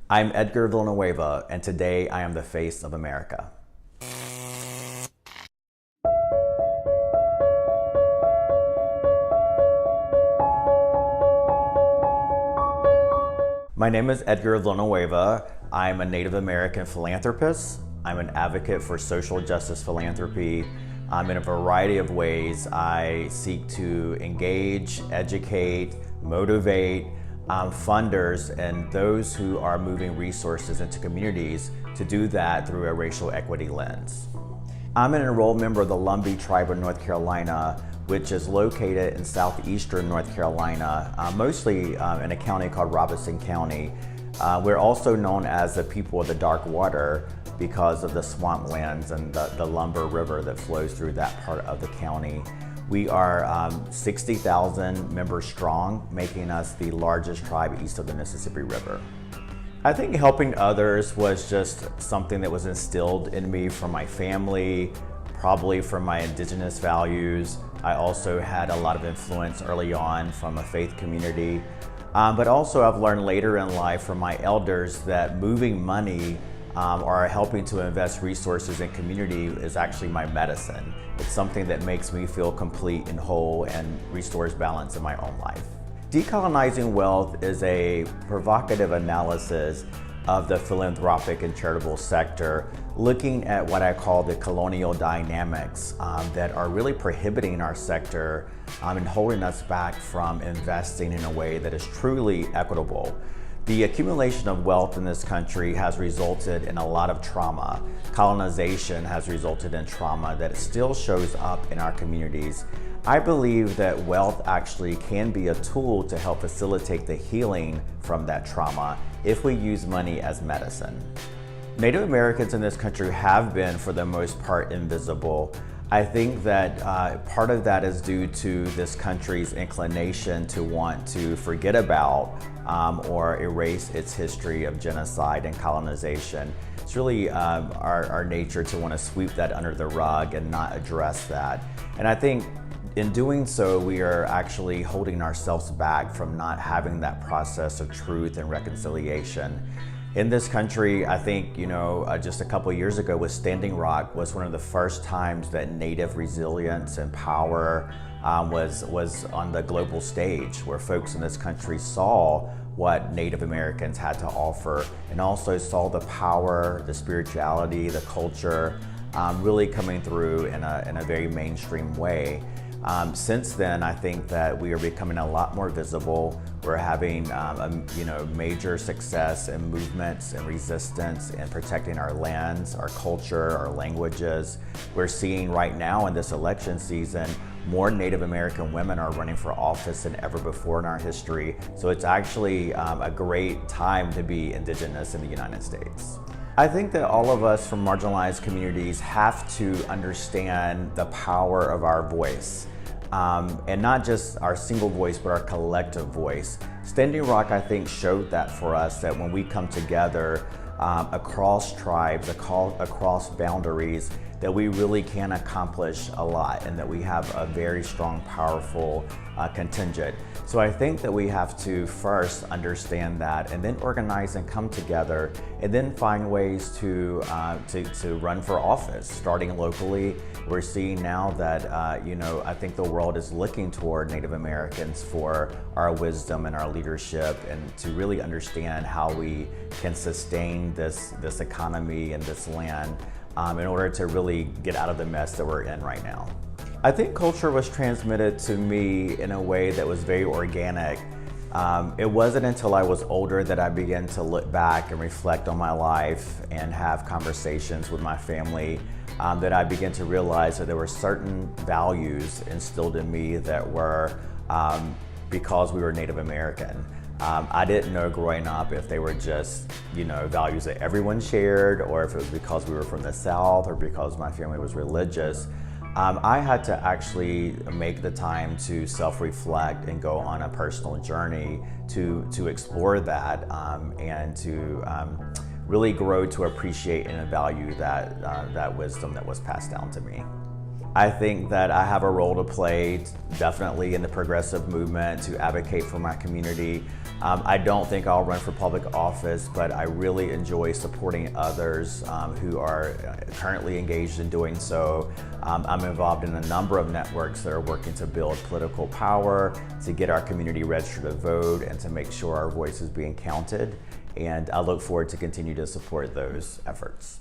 I'm Edgar Villanueva, and today I am the face of America. My name is Edgar Villanueva. I'm a Native American philanthropist. I'm an advocate for social justice philanthropy. In a variety of ways, I seek to engage, educate, motivate funders and those who are moving resources into communities to do that through a racial equity lens. I'm an enrolled member of the Lumbee Tribe of North Carolina, which is located in southeastern North Carolina, mostly in a county called Robeson County. We're also known as the people of the dark water because of the swamplands and the Lumber River that flows through that part of the county. We are 60,000 members strong, making us the largest tribe east of the Mississippi River. I think helping others was just something that was instilled in me from my family, probably from my indigenous values. I also had a lot of influence early on from a faith community. But also I've learned later in life from my elders that moving money or helping to invest resources in community is actually my medicine. It's something that makes me feel complete and whole and restores balance in my own life. Decolonizing Wealth is a provocative analysis of the philanthropic and charitable sector, looking at what I call the colonial dynamics that are really prohibiting our sector and holding us back from investing in a way that is truly equitable. The accumulation of wealth in this country has resulted in a lot of trauma. Colonization has resulted in trauma that still shows up in our communities. I believe that wealth actually can be a tool to help facilitate the healing from that trauma if we use money as medicine. Native Americans in this country have been, for the most part, invisible. I think that part of that is due to this country's inclination to want to forget about or erase its history of genocide and colonization. It's really our nature to want to sweep that under the rug and not address that. And I think in doing so, we are actually holding ourselves back from not having that process of truth and reconciliation. In this country, I think, just a couple of years ago with Standing Rock was one of the first times that Native resilience and power was on the global stage, where folks in this country saw what Native Americans had to offer and also saw the power, the spirituality, the culture really coming through in a very mainstream way. Since then, I think that we are becoming a lot more visible. We're having major success in movements and resistance in protecting our lands, our culture, our languages. We're seeing right now in this election season, more Native American women are running for office than ever before in our history. So it's actually a great time to be Indigenous in the United States. I think that all of us from marginalized communities have to understand the power of our voice. And not just our single voice, but our collective voice. Standing Rock, I think, showed that for us, that when we come together across tribes, across boundaries, that we really can accomplish a lot and that we have a very strong, powerful contingent. So I think that we have to first understand that and then organize and come together and then find ways to run for office, starting locally. We're seeing now that, I think the world is looking toward Native Americans for our wisdom and our leadership and to really understand how we can sustain this economy and this land in order to really get out of the mess that we're in right now. I think culture was transmitted to me in a way that was very organic. It wasn't until I was older that I began to look back and reflect on my life and have conversations with my family that I began to realize that there were certain values instilled in me that were because we were Native American. I didn't know growing up if they were just, values that everyone shared, or if it was because we were from the South or because my family was religious. I had to actually make the time to self-reflect and go on a personal journey to explore that and to really grow to appreciate and value that wisdom that was passed down to me. I think that I have a role to play, definitely in the progressive movement, to advocate for my community. I don't think I'll run for public office, but I really enjoy supporting others who are currently engaged in doing so. I'm involved in a number of networks that are working to build political power, to get our community registered to vote, and to make sure our voice is being counted. And I look forward to continue to support those efforts.